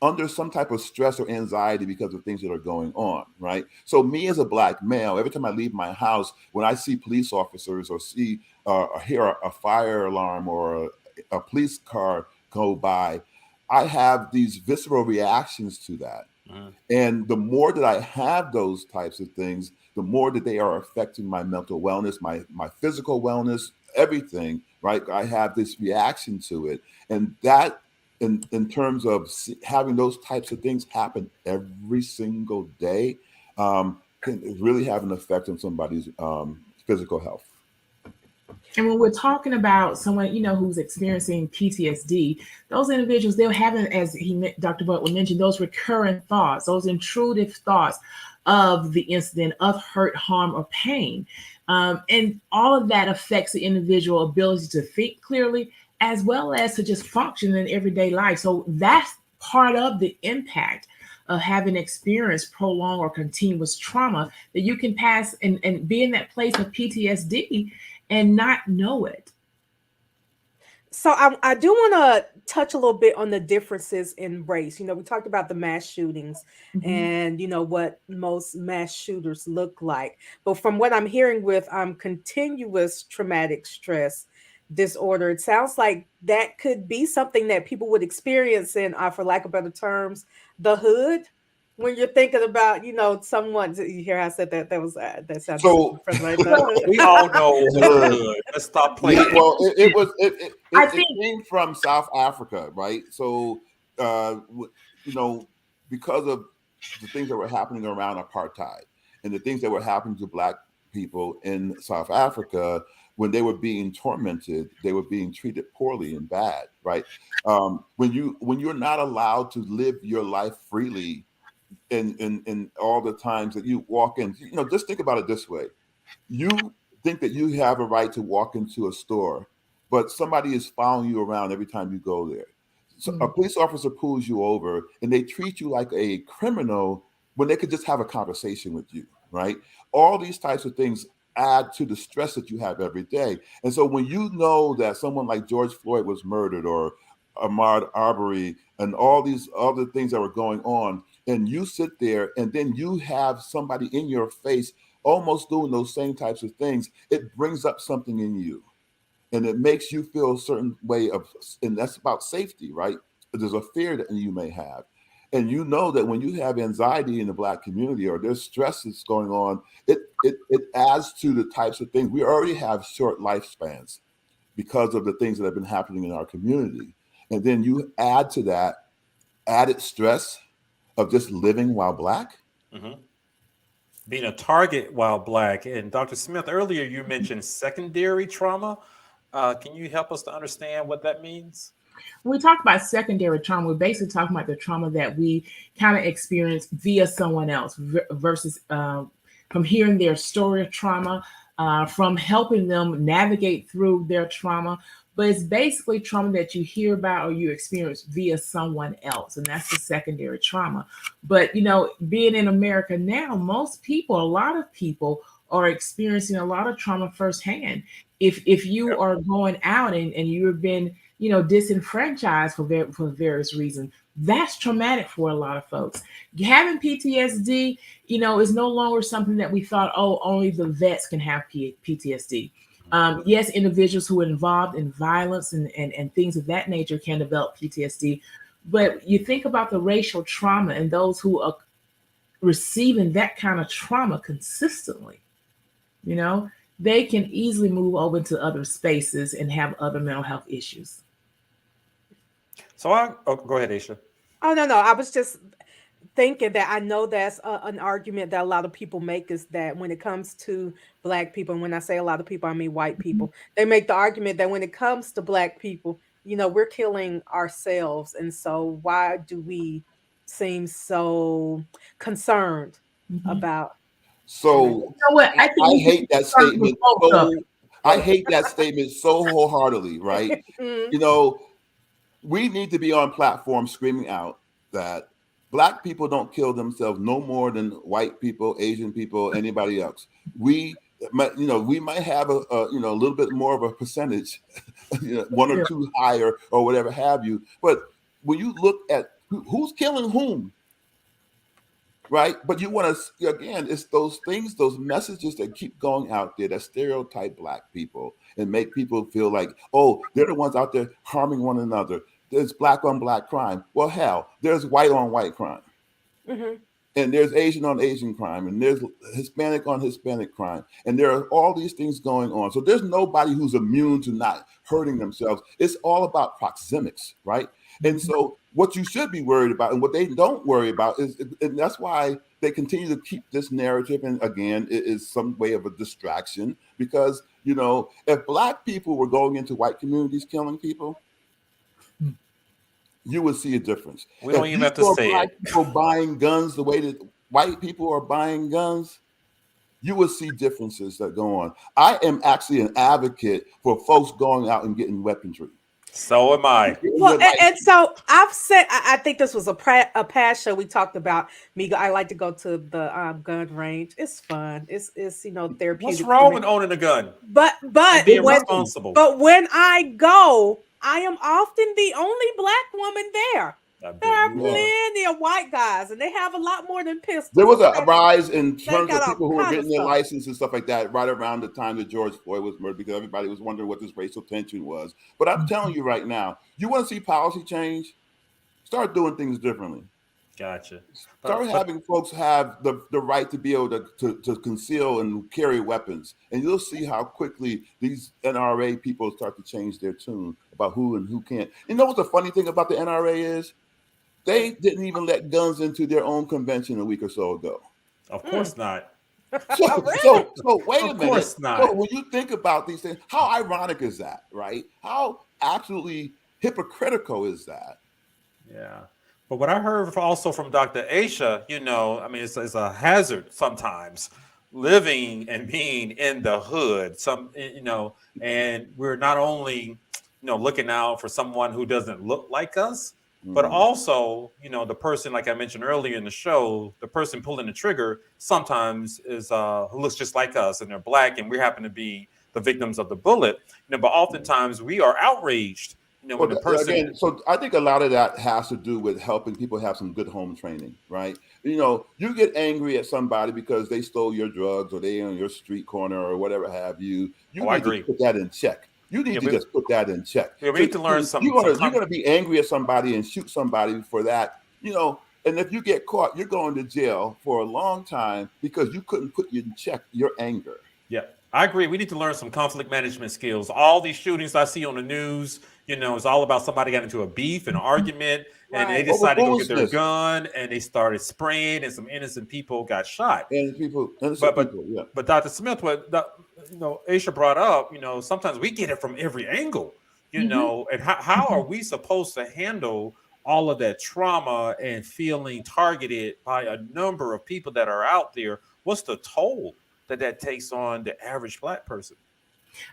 under some type of stress or anxiety because of things that are going on, right? So me as a Black male, every time I leave my house, when I see police officers or see or hear a fire alarm or a police car go by, I have these visceral reactions to that. Mhm. And the more that I have those types of things, the more that they are affecting my mental wellness, my physical wellness, everything, right? I have this reaction to it. And that in terms of having those types of things happen every single day, can really have an effect on somebody's physical health. And when we're talking about someone, who's experiencing PTSD, those individuals, they're having, as Dr. Butler mentioned, those recurrent thoughts, those intrusive thoughts of the incident of hurt, harm, or pain. And all of that affects the individual ability to think clearly, as well as to just function in everyday life. So that's part of the impact of having experienced prolonged or continuous trauma, that you can pass and be in that place of PTSD and not know it. So I do want to touch a little bit on the differences in race. We talked about the mass shootings Mhm. and what most mass shooters look like. But from what I'm hearing with continuous traumatic stress disorder, it sounds like that could be something that people would experience in, for lack of better terms, the hood. When you're thinking about, someone, you hear I said that was that sounded super So friendly, right? The hood. We all know the the hood. hood. Let's stop Yeah, playing. well, I it think came from South Africa, right? So, you know, because of the things that were happening around apartheid and the things that were happening to Black people in South Africa, when they were being tormented, they were being treated poorly and bad, right? When you're not allowed to live your life freely, in all the times that you walk in, just think about it this way: you think that you have a right to walk into a store, but somebody is following you around every time you go there. So a police officer pulls you over and they treat you like a criminal when they could just have a conversation with you, right? All these types of things add to the stress that you have every day. And so when you know that someone like George Floyd was murdered, or Ahmaud Arbery, and all these other things that were going on, and you sit there and then you have somebody in your face almost doing those same types of things, it brings up something in you. And it makes you feel a certain way of, and that's about safety, right? There's a fear that you may have. And you know that when you have anxiety in the Black community, or there's stress that's going on, it adds to the types of things. We already have short lifespans because of the things that have been happening in our community. And then you add to that added stress of just living while Black. Mm-hmm. Being a target while Black. And Dr. Smith, earlier you mentioned secondary trauma. Can you help us to understand what that means? When we talk about secondary trauma, we're basically talking about the trauma that we kind of experience via someone else versus from hearing their story of trauma, from helping them navigate through their trauma. But it's basically trauma that you hear about or you experience via someone else. And that's the secondary trauma. But, you know, being in America now, most people, a lot of people are experiencing a lot of trauma firsthand. If you are going out and you've been, you know, disenfranchised for various reasons, that's traumatic for a lot of folks. Having PTSD, you know, is no longer something that we thought, oh, only the vets can have PTSD. Yes, individuals who are involved in violence and things of that nature can develop PTSD. But you think about the racial trauma and those who are receiving that kind of trauma consistently, you know, they can easily move over to other spaces and have other mental health issues. So go ahead, Aisha. Oh, no. I was just thinking that I know that's an argument that a lot of people make, is that when it comes to Black people, and when I say a lot of people, I mean white people, they make the argument that when it comes to Black people, you know, we're killing ourselves. And so why do we seem so concerned about? So You know what? I think I we hate that start with statement. both of So, I hate that statement so wholeheartedly, right? You know, we need to be on platforms screaming out that Black people don't kill themselves no more than white people, Asian people, anybody else. We might, you know, we might have a you know, a little bit more of a percentage, you know, one or two higher or whatever have you. But when you look at who's killing whom, right? But you want to, again, it's those things, those messages that keep going out there that stereotype Black people and make people feel like, oh, they're the ones out there harming one another. There's Black on Black crime. Well, hell, there's white on white crime. Mm-hmm. And there's Asian on Asian crime, and there's Hispanic on Hispanic crime. And there are all these things going on. So there's nobody who's immune to not hurting themselves. It's all about proxemics, right? And so what you should be worried about, and what they don't worry about, is, and that's why they continue to keep this narrative. And again, it is some way of a distraction, because, you know, if Black people were going into white communities killing people, you would see a difference. We don't even have to say Black it. people buying guns the way that white people are buying guns, you would see differences that go on. I am actually an advocate for folks going out and getting weaponry. So am I. Well, and so I've said, I think this was a past show we talked about me. I like to go to the gun range. It's fun. It's you know, therapeutic. What's wrong with owning a gun? But And being responsible. But when I go, I am often the only Black woman there. There are plenty of white guys, and they have a lot more than pistols. There was a rise in terms got of all people who were kind of getting their stuff. license and stuff like that right around the time that George Floyd was murdered, because everybody was wondering what this racial tension was. But I'm telling you right now, you want to see policy change? Start doing things differently. Gotcha. Start having folks have the right to be able to conceal and carry weapons. And you'll see how quickly these NRA people start to change their tune about who and who can't. You know what the funny thing about the NRA is? They didn't even let guns into their own convention a week or so ago. Of course not. So wait a minute. Of course not. So when you think about these things, how ironic is that, right? How absolutely hypocritical is that? Yeah. But what I heard also from Dr. Aisha, you know, I mean, it's a hazard sometimes living and being in the hood. You know, and we're not only, you know, looking out for someone who doesn't look like us, But Mhm. also, the person, like I mentioned earlier in the show, the person pulling the trigger sometimes is who looks just like us, and they're black, and we happen to be the victims of the bullet. But oftentimes we are outraged. When Well, the person, again, so I think a lot of that has to do with helping people have some good home training, right? You get angry at somebody because they stole your drugs or they on your street corner or whatever have you. You oh, I need to agree. put that in check. You need Yeah, to just put that in check. we need to learn some. You're gonna be angry at somebody and shoot somebody for that, and if you get caught, you're going to jail for a long time because you couldn't put in check your anger. Yeah, I agree. We need to learn some conflict management skills. All these shootings I see on the news, it's all about somebody got into a beef, an argument, and they Right. Over decided to go get their foolishness. gun and they started spraying, and some innocent people got shot. Innocent But people, yeah. but Dr. Smith, what Aisha brought up, sometimes we get it from every angle, and how are we supposed to handle all of that trauma and feeling targeted by a number of people that are out there? What's the toll that takes on the average black person?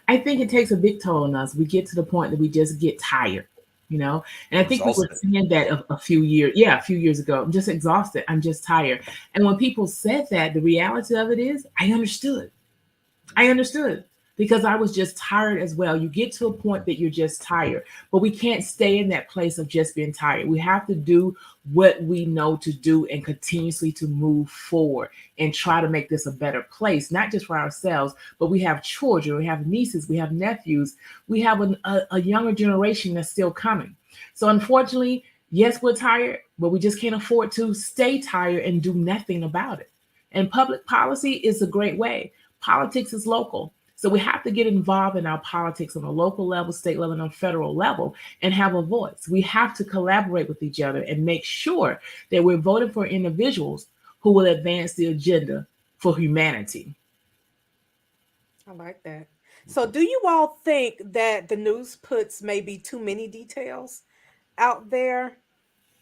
I think it takes a big toll on us. We get to the point that we just get tired, And I think we were saying that a few years ago. I'm just exhausted. I'm just tired. And when people said that, the reality of it is I understood because I was just tired as well. You get to a point that you're just tired, but we can't stay in that place of just being tired. We have to do what we know to do and continuously to move forward and try to make this a better place, not just for ourselves, but we have children, we have nieces, we have nephews, we have a younger generation that's still coming. So unfortunately, yes, we're tired, but we just can't afford to stay tired and do nothing about it. And public policy is a great way. Politics is local. So we have to get involved in our politics on a local level, state level, and on federal level and have a voice. We have to collaborate with each other and make sure that we're voting for individuals who will advance the agenda for humanity. I like that. So do you all think that the news puts maybe too many details out there?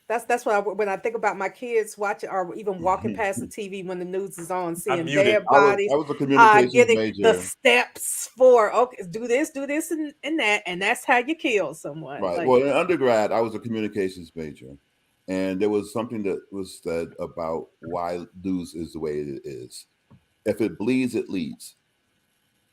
That's what when I think about my kids watching or even walking past the TV when the news is on, seeing muted. dead I bodies, was a communications getting major. the steps for okay, do this, and that, and that's how you kill someone. Right. Like, Well, in undergrad, I was a communications major, and there was something that was said about why news is the way it is. If it bleeds, it leads.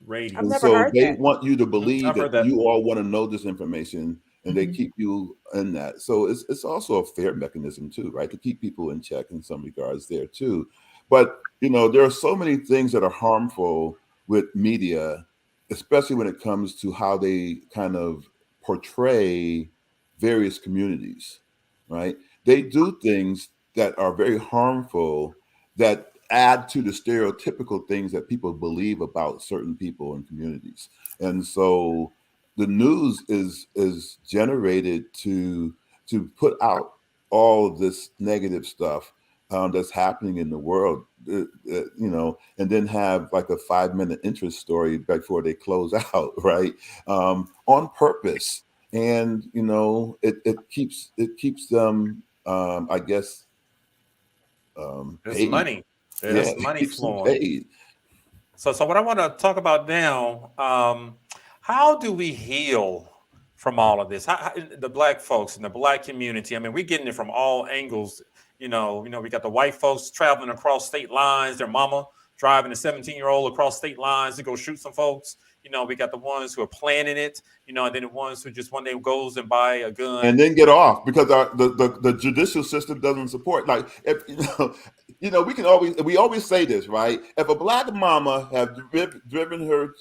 Radio. I've And never so heard they that. want you to believe I've heard that that. you all want to know this information, and they Mhm. keep you in that. So it's also a fair mechanism too, right? To keep people in check in some regards there too. But there are so many things that are harmful with media, especially when it comes to how they kind of portray various communities, right? They do things that are very harmful that add to the stereotypical things that people believe about certain people and communities. And so the news is generated to put out all of this negative stuff that's happening in the world, and then have like a 5-minute interest story before they close out, right? On purpose. And it keeps them, I guess, There's paid. money. Yeah, There's it money keeps them flowing. paid. So what I want to talk about now, how do we heal from all of this? The black folks in the black community. I mean, we're getting it from all angles. We got the white folks traveling across state lines. Their mama driving a 17-year-old across state lines to go shoot some folks. We got the ones who are planning it. And then the ones who just one day goes and buy a gun And then get off because the judicial system doesn't support. Like if we always say this, right? If a black mama have driven her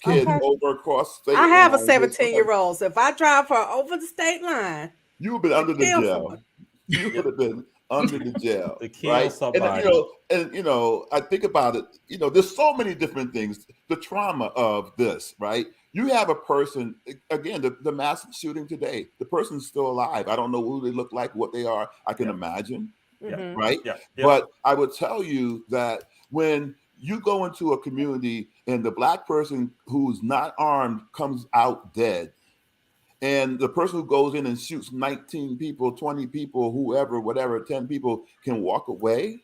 kid Okay. over across state I have a lines, 17-year-old, so if I drive her over the state line, you would have been under the kill jail. someone. You would have been under the jail, to kill right? somebody. And I think about it. There's so many different things. The trauma of this, right? You have a person, again, the mass shooting today. The person's still alive. I don't know who they look like, what they are. I can imagine, Mhm. right? Yeah. But I would tell you that when you go into a community and the black person who's not armed comes out dead, and the person who goes in and shoots 19 people, 20 people, whoever, whatever, 10 people can walk away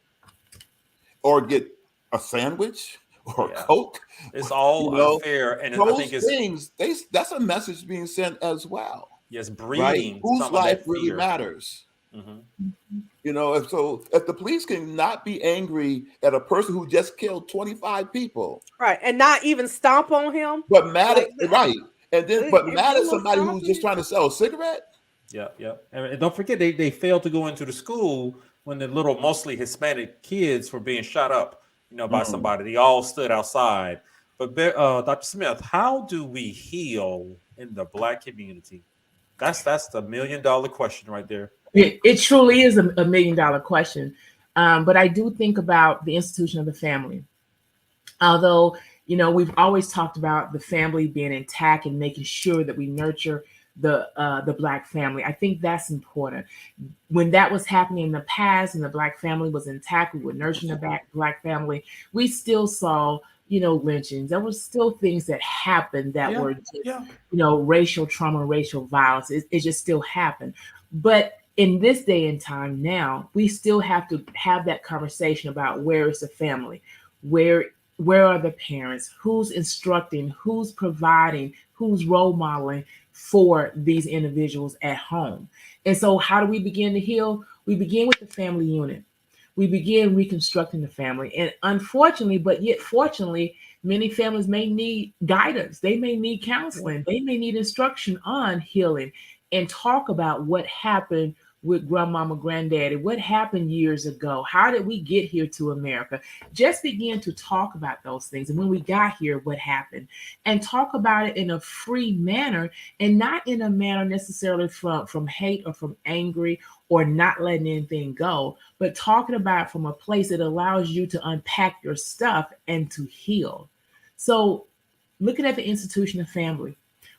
or get a sandwich or Coke. It's all unfair. And I those think it's things, that's a message being sent as well. Yes, right? breeding Whose some of life that really fear. matters? Mhm. You know, if the police can not be angry at a person who just killed 25 people, Right. And not even stomp on him. but mad Like at right, and then but and mad do a at little somebody who's just stomping. trying to sell a cigarette. Yeah. And don't forget, they failed to go into the school when the little, mostly Hispanic kids were being shot up, by Mm. somebody. They all stood outside. But Dr. Smith, how do we heal in the Black community? That's the $1 million question right there. It truly is a $1 million question. But I do think about the institution of the family. Although, we've always talked about the family being intact and making sure that we nurture the Black family. I think that's important. When that was happening in the past and the Black family was intact, we were nurturing the Black family. We still saw, lynchings. There were still things that happened that were just, Yeah. racial trauma, racial violence. It just still happened. But in this day and time now, we still have to have that conversation about where is the family, where are the parents, who's instructing, who's providing, who's role modeling for these individuals at home. And so how do we begin to heal? We begin with the family unit. We begin reconstructing the family. And unfortunately, but yet fortunately, many families may need guidance. They may need counseling. They may need instruction on healing and talk about what happened with grandmama, granddaddy, what happened years ago? How did we get here to America? Just begin to talk about those things. And when we got here, what happened? And talk about it in a free manner and not in a manner necessarily from hate or from angry or not letting anything go, but talking about it from a place that allows you to unpack your stuff and to heal. So looking at the institution of family,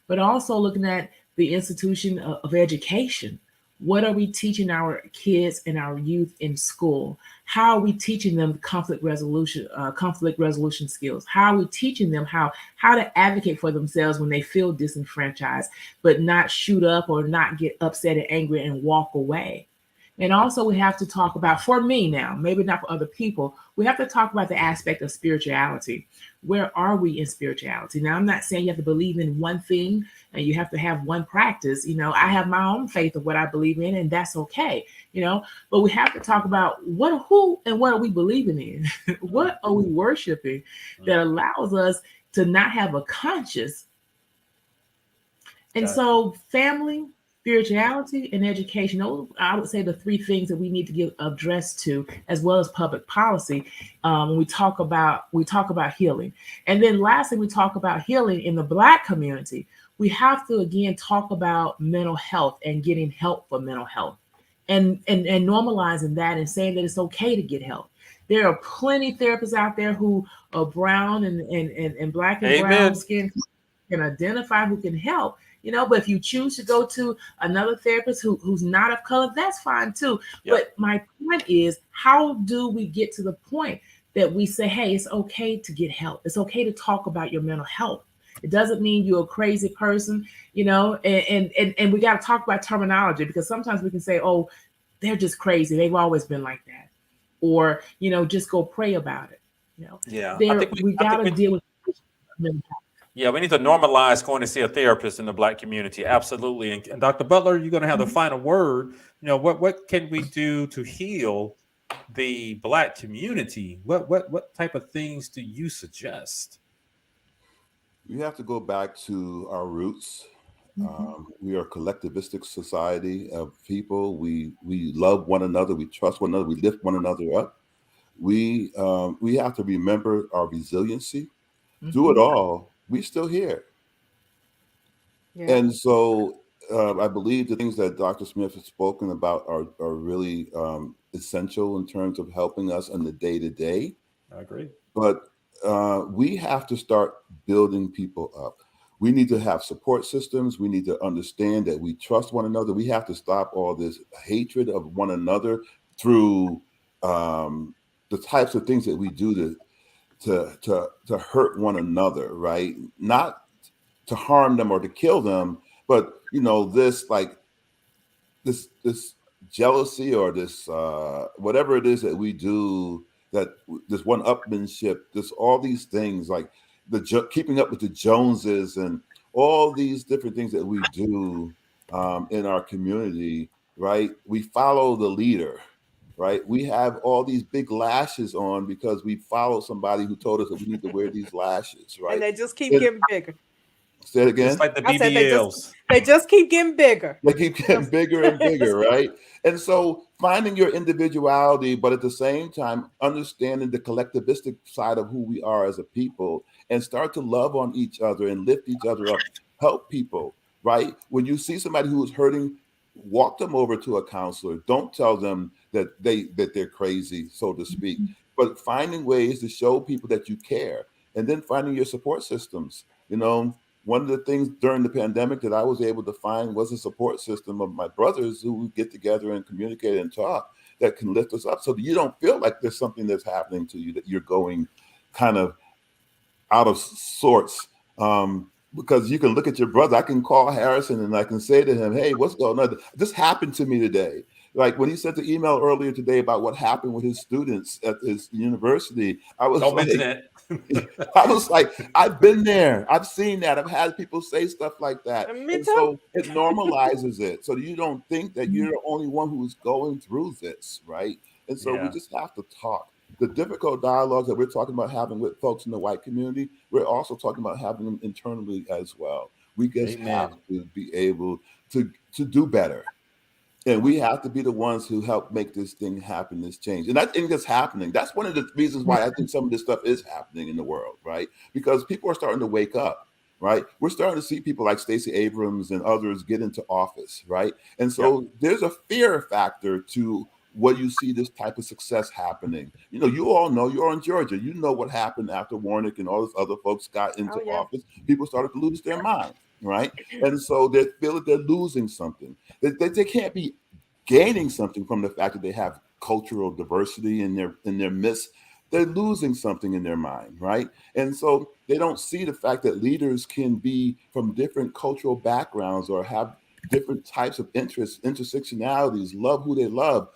but also looking at the institution of education. What are we teaching our kids and our youth in school? How are we teaching them conflict resolution skills? How are we teaching them how to advocate for themselves when they feel disenfranchised, but not shoot up or not get upset and angry and walk away? And also we have to talk about, for me now, maybe not for other people, we have to talk about the aspect of spirituality. Where are we in spirituality? Now, I'm not saying you have to believe in one thing and you have to have one practice. I have my own faith of what I believe in, and that's okay, but we have to talk about who and what are we believing in? What are we worshiping that allows us to not have a conscience? And so family, spirituality, and education, those, I would say, the three things that we need to give address to, as well as public policy, when we talk about healing. And then lastly, we talk about healing in the Black community. We have to again talk about mental health and getting help for mental health, and normalizing that and saying that it's okay to get help. There are plenty of therapists out there who are brown and Black and Amen. brown skin, can identify who can help. But if you choose to go to another therapist who's not of color, that's fine too. Yep. But my point is, how do we get to the point that we say, hey, it's okay to get help. It's okay to talk about your mental health. It doesn't mean you're a crazy person, and we got to talk about terminology, because sometimes we can say, oh, they're just crazy. They've always been like that. Or, just go pray about it. Yeah. We got to deal with mental health. Yeah, we need to normalize going to see a therapist in the Black community. Absolutely. And Dr. Butler, you're going to have the final word. What can we do to heal the Black community? What type of things do you suggest? We have to go back to our roots. We are a collectivistic society of people. We love one another. We trust one another. We lift one another up. We have to remember our resiliency. Through it all, we're still here. Yeah. And so I believe the things that Dr. Smith has spoken about are really essential in terms of helping us in the day-to-day. I agree. But we have to start building people up. We need to have support systems. We need to understand that we trust one another. We have to stop all this hatred of one another through the types of things that we do to hurt one another, right? Not to harm them or to kill them, but this jealousy or this whatever it is that we do, that this one-upmanship, this all these things like keeping up with the Joneses and all these different things that we do in our community, right? We follow the leader, right? We have all these big lashes on because we follow somebody who told us that we need to wear these lashes, right? And they just keep And getting bigger. say it Just again. like the I said BBLs. they just keep getting bigger. They keep getting bigger and bigger, right? And so finding your individuality, but at the same time, understanding the collectivistic side of who we are as a people and start to love on each other and lift each other up, help people, right? When you see somebody who is hurting, walk them over to a counselor. Don't tell them that they're crazy, so to speak, but finding ways to show people that you care and then finding your support systems. One of the things during the pandemic that I was able to find was a support system of my brothers who would get together and communicate and talk that can lift us up so that you don't feel like there's something that's happening to you, that you're going kind of out of sorts. Because you can look at your brother. I can call Harrison and I can say to him, hey, what's going on? This happened to me today. Like when he sent the email earlier today about what happened with his students at his university, I was Don't like, mention it. I was like, I've been there. I've seen that. I've had people say stuff like that. Me And too. so it normalizes it. So you don't think that you're the only one who's going through this, right? And so we Yeah. just have to talk. The difficult dialogues that we're talking about having with folks in the white community, we're also talking about having them internally as well. We just have to be able to do better. And we have to be the ones who help make this thing happen, this change. And I think that's happening. That's one of the reasons why I think some of this stuff is happening in the world, right? Because people are starting to wake up, right? We're starting to see people like Stacey Abrams and others get into office, right? And so there's a fear factor to when you see this type of success happening. You all know, you're in Georgia. You know what happened after Warnock and all those other folks got into office. People started to lose their mind, right? And so they feel that they're losing something. They can't be gaining something from the fact that they have cultural diversity in their midst. They're losing something in their mind, right? And so they don't see the fact that leaders can be from different cultural backgrounds or have different types of interests, intersectionalities, love who they love.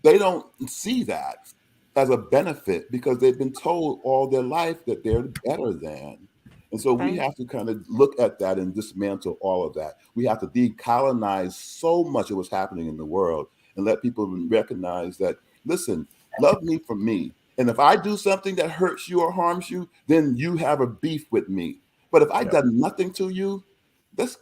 They don't see that as a benefit because they've been told all their life that they're better than. And so we have to kind of look at that and dismantle all of that. We have to decolonize so much of what's happening in the world and let people recognize that, listen, love me for me. And if I do something that hurts you or harms you, then you have a beef with me. But if I've done nothing to you, let's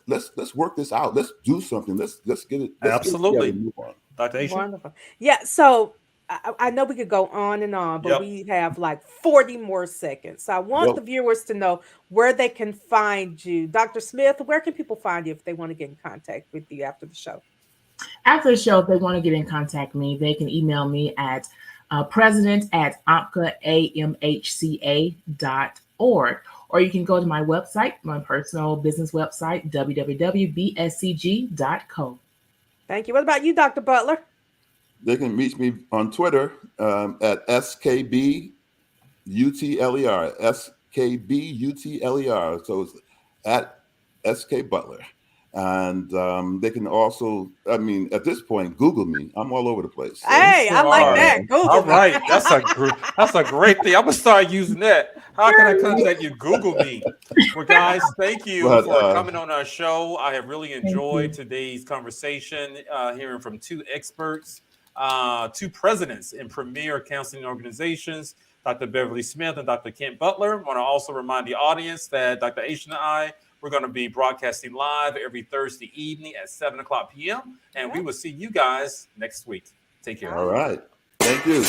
work this out. Let's do something. Let's get it. Let's Absolutely. Get it move on. Dr. Aisha? Wonderful. Yeah. So I know we could go on and on, but we have like 40 more seconds. So I want the viewers to know where they can find you. Dr. Smith, where can people find you if they want to get in contact with you after the show? After the show, if they want to get in contact with me, they can email me at president@amca.org. Or you can go to my website, my personal business website, www.bscg.co. Thank you. What about you, Dr. Butler? They can reach me on Twitter at SKBUTLER, SKBUTLER. So it's at SK Butler. And they can also, at this point, Google me. I'm all over the place. So. Hey, I like that. Google all me. right. That's a great thing. I'm going to start using that. How can I contact you? Google me. Well, guys, thank you for coming on our show. I have really enjoyed today's conversation, hearing from two experts, two presidents in premier counseling organizations, Dr. Beverly Smith and Dr. Kent Butler. I want to also remind the audience that Dr. Aisha and I, we're going to be broadcasting live every Thursday evening at 7:00 p.m. And we will see you guys next week. Take care. All right. Thank you.